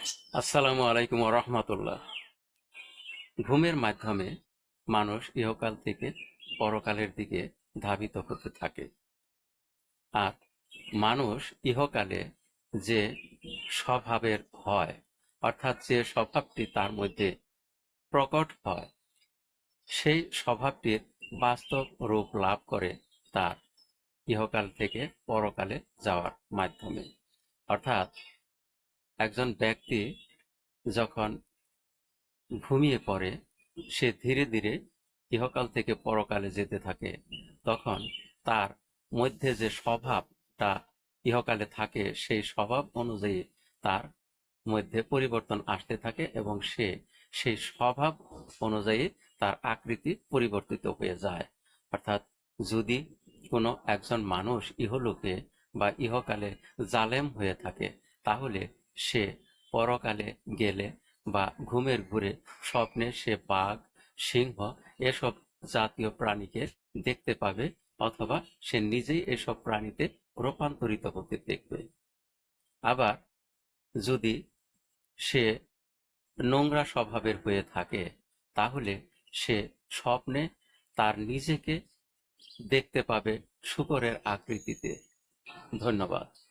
আসসালামু আলাইকুম রহমতুল্লাহ। ঘুমের মাধ্যমে মানুষ ইহকাল থেকে পরকালের দিকে ধাবিত হতে থাকে। আর মানুষ ইহকালে যে স্বভাবের হয়, অর্থাৎ যে স্বভাবটি তার মধ্যে প্রকট হয়, সেই স্বভাবটির বাস্তব রূপ লাভ করে তার ইহকাল থেকে পরকালে যাওয়ার মাধ্যমে। অর্থাৎ একজন ব্যক্তি যখন ঘুমিয়ে পড়ে, সে ধীরে ধীরে ইহকাল থেকে পরকালে যেতে থাকে। তখন তার মধ্যে যে স্বভাবটা ইহকালে থাকে, সেই স্বভাব অনুযায়ী তার মধ্যে পরিবর্তন আসতে থাকে এবং সে সেই স্বভাব অনুযায়ী তার আকৃতি পরিবর্তিত হয়ে যায়। অর্থাৎ যদি কোনো একজন মানুষ ইহলোকে বা ইহকালে জালেম হয়ে থাকে, তাহলে সে পরকালে গেলে বা ঘুমের ঘুরে স্বপ্নে সে বাঘ, সিংহ এসব জাতীয় প্রাণীকে দেখতে পাবে, অথবা সে নিজেই এসব প্রাণীতে রূপান্তরিত হতে দেখবে। আবার যদি সে নোংরা স্বভাবের হয়ে থাকে, তাহলে সে স্বপ্নে তার নিজেকে দেখতে পাবে শূকরের আকৃতিতে। ধন্যবাদ।